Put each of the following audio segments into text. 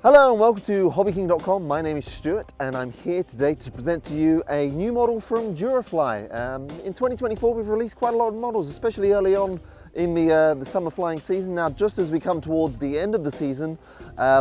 Hello and welcome to hobbyking.com. My name is Stuart and I'm here today to present to you a new model from Durafly. In 2024 we've released quite a lot of models, especially early on in the summer flying season. Now just as we come towards the end of the season,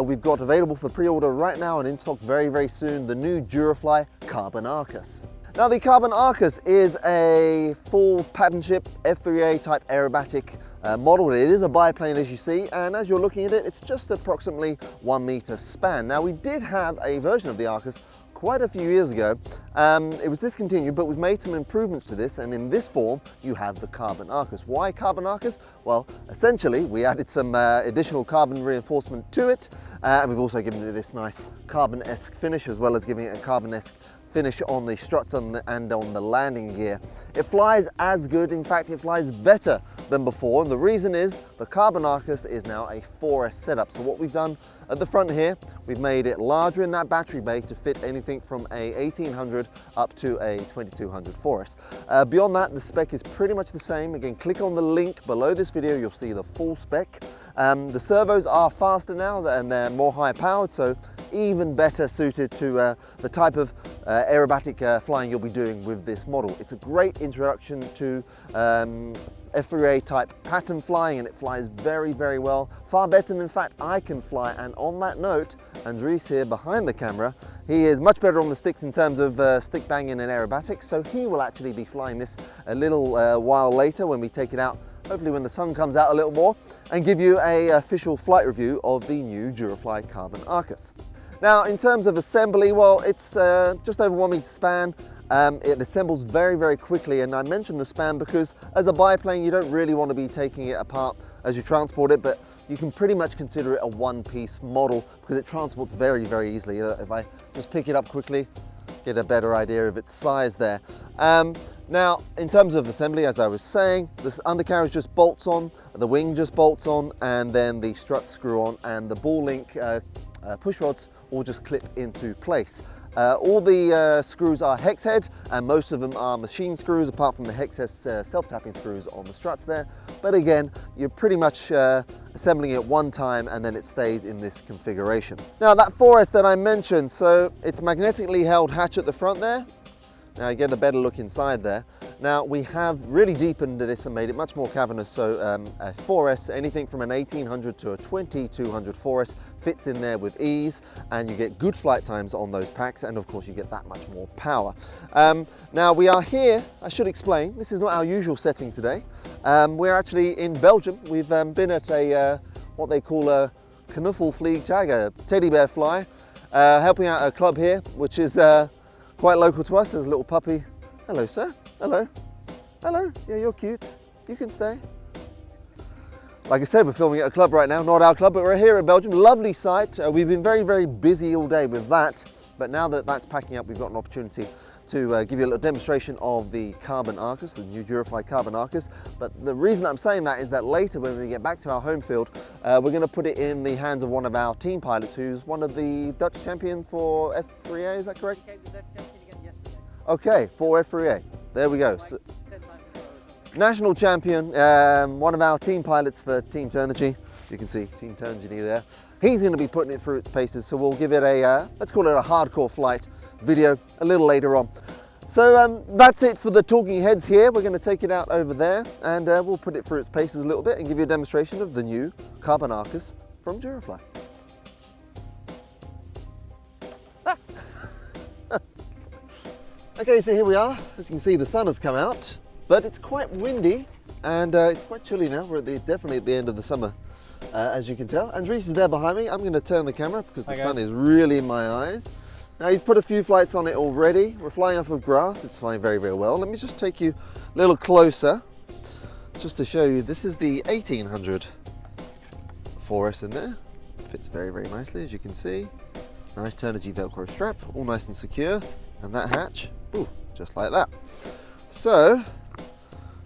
we've got available for pre-order right now and in stock very soon the new Durafly Carbon Arcus. Now the Carbon Arcus is a full pattern ship F3A type aerobatic model. It is a biplane as you see, and as you're looking at it, it's just approximately 1 meter span. Now we did have a version of the Arcus quite a few years ago. It was discontinued, but we've made some improvements to this, and in this form you have the Carbon Arcus. Why Carbon Arcus? Well, essentially we added some additional carbon reinforcement to it, and we've also given it this nice carbon-esque finish, as well as giving it a carbon-esque finish on the struts and on the landing gear. It flies as good, in fact it flies better than before, and the reason is the Carbon Arcus is now a 4S setup. So what we've done at the front here, we've made it larger in that battery bay to fit anything from a 1800 up to a 2200 4S. Beyond that, the spec is pretty much the same. Again, click on the link below this video, you'll see the full spec. The servos are faster now and they're more high powered, so even better suited to the type of aerobatic flying you'll be doing with this model. It's a great introduction to F3A type pattern flying, and it flies very well, far better than in fact I can fly. And on that note, Andres here behind the camera, he is much better on the sticks in terms of stick banging and aerobatics, so he will actually be flying this a little while later when we take it out, hopefully when the sun comes out a little more, and give you an official flight review of the new Durafly Carbon Arcus. Now in terms of assembly, well, it's just over 1 meter span. It assembles very quickly, and I mentioned the span because as a biplane you don't really want to be taking it apart as you transport it, but you can pretty much consider it a one-piece model because it transports very easily. If I just pick it up quickly, get a better idea of its size there. Now in terms of assembly, as I was saying, the undercarriage just bolts on, the wing just bolts on, and then the struts screw on, and the ball link push rods all just clip into place. All the screws are hex head, and most of them are machine screws apart from the hex head self-tapping screws on the struts there. But again, you're pretty much assembling it one time and then it stays in this configuration. Now that 4S that I mentioned, so it's magnetically held hatch at the front there. Now you get a better look inside there. Now we have really deepened this and made it much more cavernous, so a 4S, anything from an 1800 to a 2200 4S fits in there with ease, and you get good flight times on those packs, and of course you get that much more power. Now we are here, I should explain, this is not our usual setting today. We're actually in Belgium. We've been at a what they call a knuffelvliegtuig, a teddy bear fly, helping out a club here, which is quite local to us. There's a little puppy. Hello sir, hello, yeah, you're cute, you can stay. Like I said, we're filming at a club right now, not our club, but we're here in Belgium. Lovely site. We've been very busy all day with that, but now that that's packing up, we've got an opportunity to give you a little demonstration of the Carbon Arcus, the new Durafly Carbon Arcus. But the reason I'm saying that is that later when we get back to our home field, we're going to put it in the hands of one of our team pilots who's one of the Dutch champion for F3A, is that correct? Okay, for F3A. There we go. So, national champion, one of our team pilots for Team Turnigy. You can see Team Turnigy there. He's going to be putting it through its paces, so we'll give it a, let's call it a hardcore flight video a little later on. So that's it for the talking heads here. We're going to take it out over there, and we'll put it through its paces a little bit and give you a demonstration of the new Carbon Arcus from Durafly. Okay, so here we are. As you can see, the sun has come out, but it's quite windy and it's quite chilly now. We're definitely at the end of the summer, as you can tell. Andres is there behind me. I'm going to turn the camera because the sun is really in my eyes. Now he's put a few flights on it already. We're flying off of grass. It's flying very well. Let me just take you a little closer just to show you. This is the 1800 4S in there. Fits very nicely, as you can see. Nice Turnigy Velcro strap, all nice and secure. And that hatch, ooh, just like that. So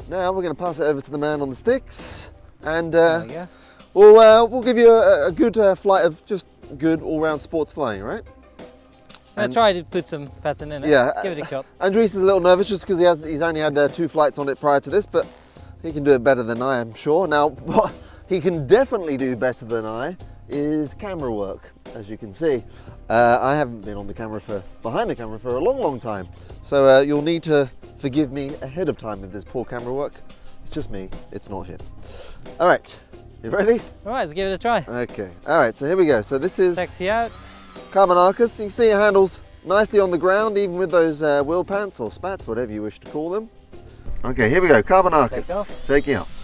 now we're going to pass it over to the man on the sticks, and we'll give you a good flight of just good all-round sports flying, right? I tried to put some pattern in it. Yeah, give it a shot. Andres is a little nervous just because he's only had 2 flights on it prior to this, but he can do it better than I am sure. Now, what he can definitely do better than I is camera work. as you can see. I haven't been on the camera behind the camera for a long time, so you'll need to forgive me ahead of time if there's poor camera work. It's just me, it's not him. All right, you ready? All right, let's give it a try. Okay, all right, so here we go. So this is Sexy out. Carbon Arcus. You can see it handles nicely on the ground, even with those wheel pants or spats, whatever you wish to call them. Okay, here we go, Carbon Arcus, taking off.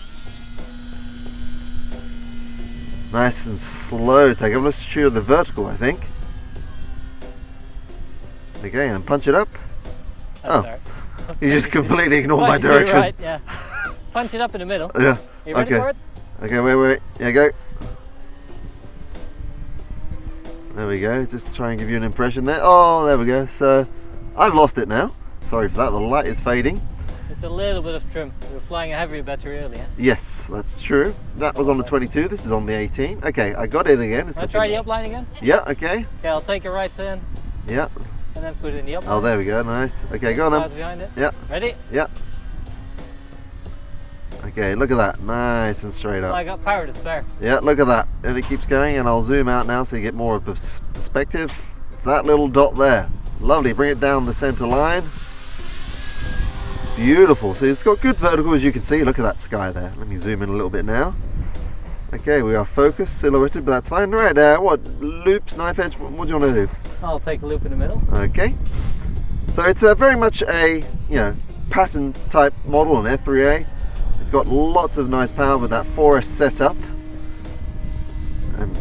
Nice and slow take off. Let's shoot the vertical, I think. Okay, and punch it up. Oh, sorry. You just completely ignored my direction. Right, yeah. Punch it up in the middle. Yeah. You ready for it? Okay, wait. Yeah, go. There we go. Just try and give you an impression there. Oh, there we go. So, I've lost it now. Sorry for that. The light is fading. It's a little bit of trim. We were flying a heavier battery earlier. Yes, that's true. That was on the 22. This is on the 18. Okay, I got it again. I'll try the upline again. Yeah. Okay. Okay, I'll take a right turn. Yeah. And then put it in the upline. Oh, there we go. Nice. Okay, go on then. Behind it. Yeah. Ready? Yeah. Okay, look at that. Nice and straight up. Oh, I got power to spare. Yeah, look at that. And it keeps going, and I'll zoom out now so you get more of a perspective. It's that little dot there. Lovely. Bring it down the center line. Beautiful. So it's got good vertical, as you can see. Look at that sky there. Let me zoom in a little bit now. Okay, we are focused, silhouetted, but that's fine. Right, what loops, knife edge, what do you want to do? I'll take a loop in the middle. Okay. So it's very much a pattern type model, an F3A. It's got lots of nice power with that 4S setup. And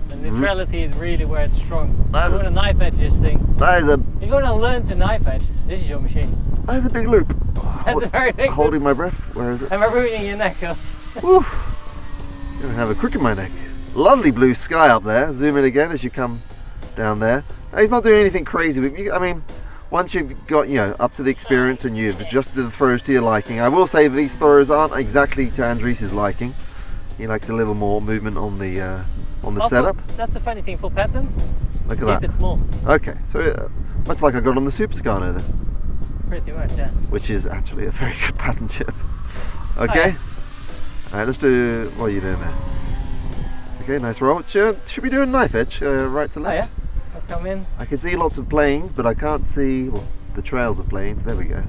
the neutrality is really where it's strong. You want to knife edge this thing. That is a. If you want to learn to knife edge, this is your machine. That is a big loop. That's a very big Holding loop. my breath. Where is it? Am I ruining your neck? Woo. Gonna have a crook in my neck. Lovely blue sky up there. Zoom in again as you come down there. Now, he's not doing anything crazy. But I mean, once you've got up to the experience and you've adjusted the throws to your liking, I will say these throws aren't exactly to Andres' liking. He likes a little more movement on the setup. That's the funny thing for pattern. Look at that. Keep it small. Okay, so much like I got on the Super Scano then. Pretty much, yeah. Which is actually a very good pattern chip. Okay. All right, let's do. What are you doing there? Okay, nice roll. Should we do a knife edge, right to left? Oh yeah. I'll come in. I can see lots of planes, but I can't see the trails of planes. There we go.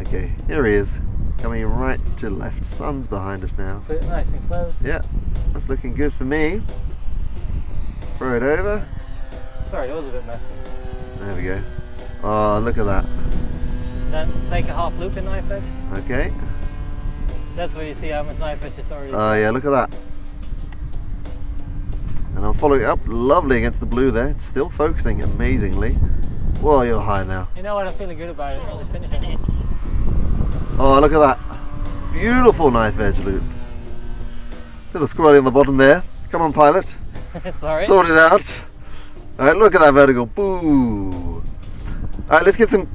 Okay, here he is, coming right to left. Sun's behind us now. Put it nice and close. Yeah, that's looking good for me. Throw it over. Sorry, it was a bit messy. There we go. Oh, look at that. Then take a half loop in knife edge. Okay. That's where you see how much knife edge is already. Oh yeah, look at that. And I'm following it up, lovely against the blue there. It's still focusing amazingly. Whoa, you're high now. You know what, I'm feeling good about it. I'll just finish it. Oh, look at that. Beautiful knife edge loop. Little squirrely on the bottom there. Come on, pilot. Sorry. Sort it out. All right, look at that vertical. Boo. All right, let's get some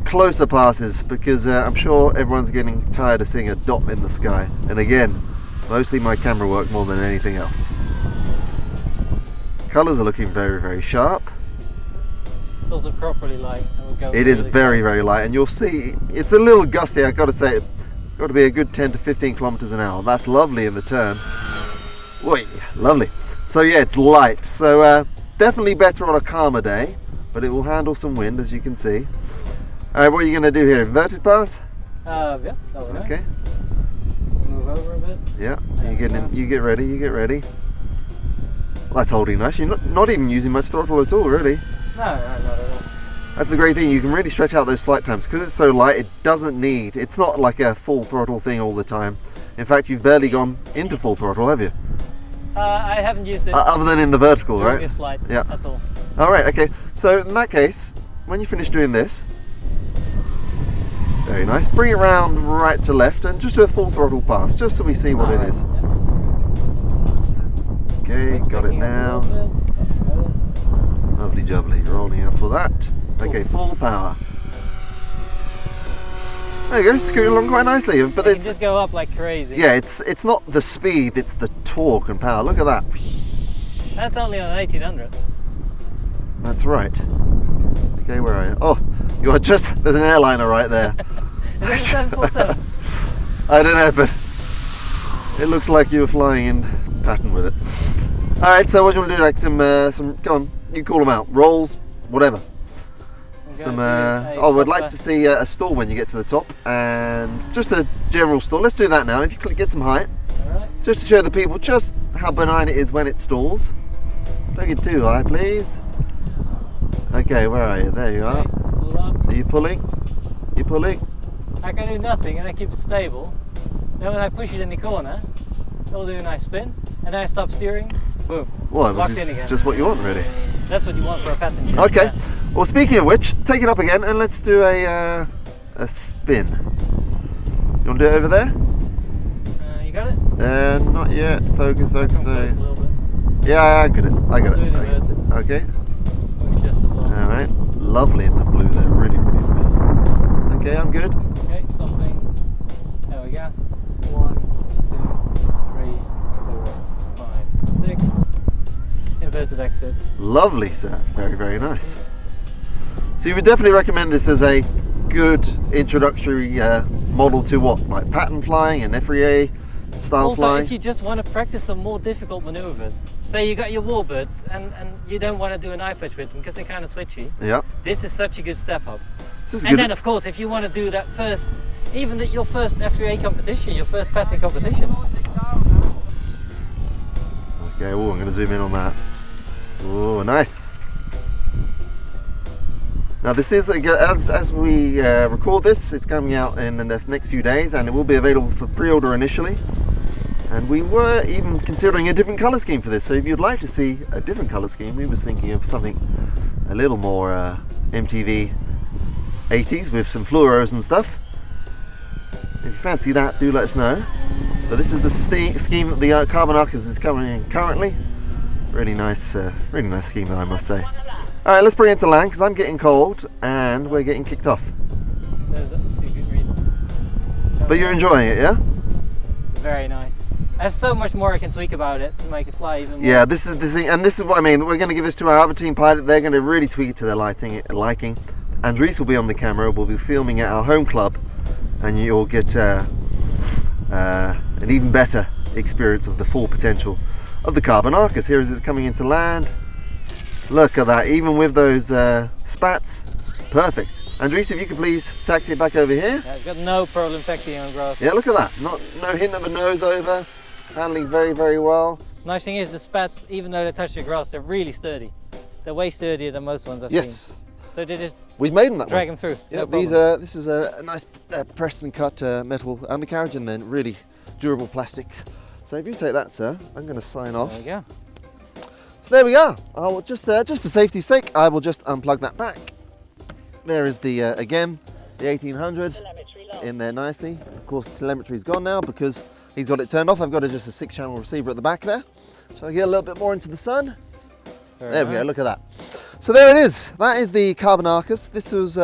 closer passes because I'm sure everyone's getting tired of seeing a dot in the sky. And again, mostly my camera work more than anything else. Colors are looking very sharp. It's also properly light. It is very light, and you'll see it's a little gusty. I've got to say, got to be a good 10 to 15 kilometers an hour. That's lovely in the turn. Whee, lovely. So yeah, it's light. So definitely better on a calmer day, but it will handle some wind, as you can see. All right, what are you going to do here? Inverted pass? Yeah, that'll be nice. Okay. Move over a bit. Yeah, you get ready. You get ready. Well, that's holding nice. You're not even using much throttle at all, really. No, not at all. That's the great thing. You can really stretch out those flight times because it's so light. It doesn't need. It's not like a full throttle thing all the time. In fact, you've barely gone into full throttle, have you? I haven't used it. Other than in the vertical, right? This flight. Yeah. That's all. All right. Okay. So in that case, when you finish doing this, very nice. Bring it round right to left and just do a full throttle pass, just so we see what it is. Okay, got it now. Lovely jubbly, rolling out for that. Okay, full power. There you go, scooting along quite nicely. But it's just go up like crazy. Yeah, it's not the speed, it's the torque and power. Look at that. That's only on 1800. That's right. Okay, where are you? Oh, you're just, there's an airliner right there. Is it a 747? I don't know, but it looked like you were flying in pattern with it. All right, so what do you want to do? Like some, go on, you call them out. Rolls, whatever. Some, we'd like to see a stall when you get to the top, and just a general stall. Let's do that now. If you get some height, Alright. just to show the people just how benign it is when it stalls. Don't get too high, please. Okay, where are you? There you are. Okay, pull up. Are you pulling? You pulling? I can do nothing and I keep it stable. Then when I push it in the corner, it'll do a nice spin, and then I stop steering. Boom. Well, Locked this in again. is just what you want, really. That's what you want for a passenger. Okay. Yeah. Well, speaking of which, take it up again and let's do a spin. You want to do it over there? You got it? Not yet. Focus, focus, Come close focus. a little bit. Yeah, I got it. I got Do it. it inverted. Okay. Push just as well. All right. Lovely in the blue there. Really, really nice. Okay, I'm good. Okay, stopping. There we go. 1, 2, 3, 4, 5, 6. Inverted exit. Lovely, sir. Very, very nice. So you would definitely recommend this as a good introductory model to what? Like pattern flying and F3A style Also, flying? if you just want to practice some more difficult maneuvers, say you got your warbirds and you don't want to do a knife edge with them because they're kind of twitchy, Yeah. this is such a good step up. This is And good. then of course, if you want to do that first, even your first F3A competition, your first pattern competition. Okay, oh, I'm going to zoom in on that. Oh, nice. Now this is, as we record this, it's coming out in the next few days, and it will be available for pre-order initially. And we were even considering a different colour scheme for this, so if you'd like to see a different colour scheme, we was thinking of something a little more MTV 80s with some fluoros and stuff. If you fancy that, do let us know. But this is the scheme that the Carbon Arcus is coming in currently. Really nice scheme, I must say. All right, let's bring it to land because I'm getting cold and we're getting kicked off. There's a good read. But you're enjoying it, yeah? Very nice. There's so much more I can tweak about it to make it fly even more. Yeah, this is the thing, and this is what I mean. We're going to give this to our other team pilot. They're going to really tweak it to their liking. Andres will be on the camera. We'll be filming at our home club, and you'll get an even better experience of the full potential of the Carbon Arcus. Here as it's coming into land. Look at that, even with those spats, perfect. Andres, if you could please taxi it back over here. Yeah, I've got no problem taxiing on grass. Yeah, look at that. No hint of a nose over. Handling very, very well. Nice thing is the spats, even though they touch the grass, they're really sturdy. They're way sturdier than most ones I've seen. Yes. So they just We've made them that drag way. them through. Yeah, No these problem. this is a nice pressed and cut metal undercarriage, and then really durable plastics. So if you take that, sir, I'm going to sign off. There we go. So there we are. I will just for safety's sake, I will just unplug that back. There is the again the 1800 in there nicely. Of course, telemetry's gone now because he's got it turned off. I've got just a 6-channel receiver at the back there. Shall I get a little bit more into the sun? Very There we go. nice. Look at that. So there it is. That is the Carbon Arcus. This was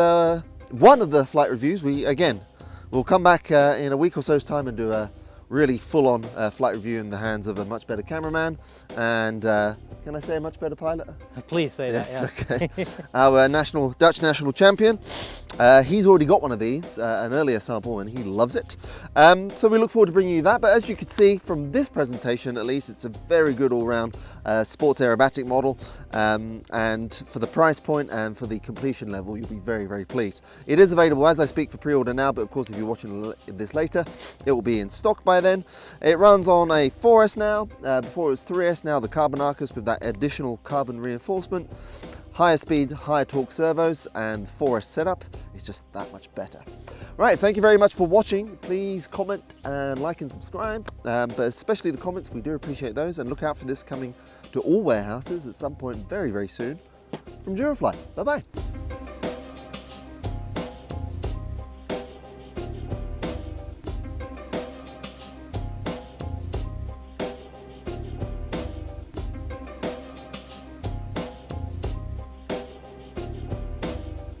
one of the flight reviews. We'll come back in a week or so's time and do a really full-on flight review in the hands of a much better cameraman and can I say a much better pilot? Please say Yes, that, yeah. okay. Our Dutch national champion. He's already got one of these, an earlier sample, and he loves it. So we look forward to bringing you that. But as you can see from this presentation, at least, it's a very good all-round sports aerobatic model. And for the price point and for the completion level, you'll be very, very pleased. It is available as I speak for pre-order now, but of course, if you're watching this later, it will be in stock by then. It runs on a 4S now. Before it was 3S, now the Carbon Arcus with that additional carbon reinforcement. Higher speed, higher torque servos, and 4S setup is just that much better. Right, thank you very much for watching. Please comment and like and subscribe, but especially the comments, we do appreciate those, and look out for this coming to all warehouses at some point very, very soon from Durafly. Bye-bye.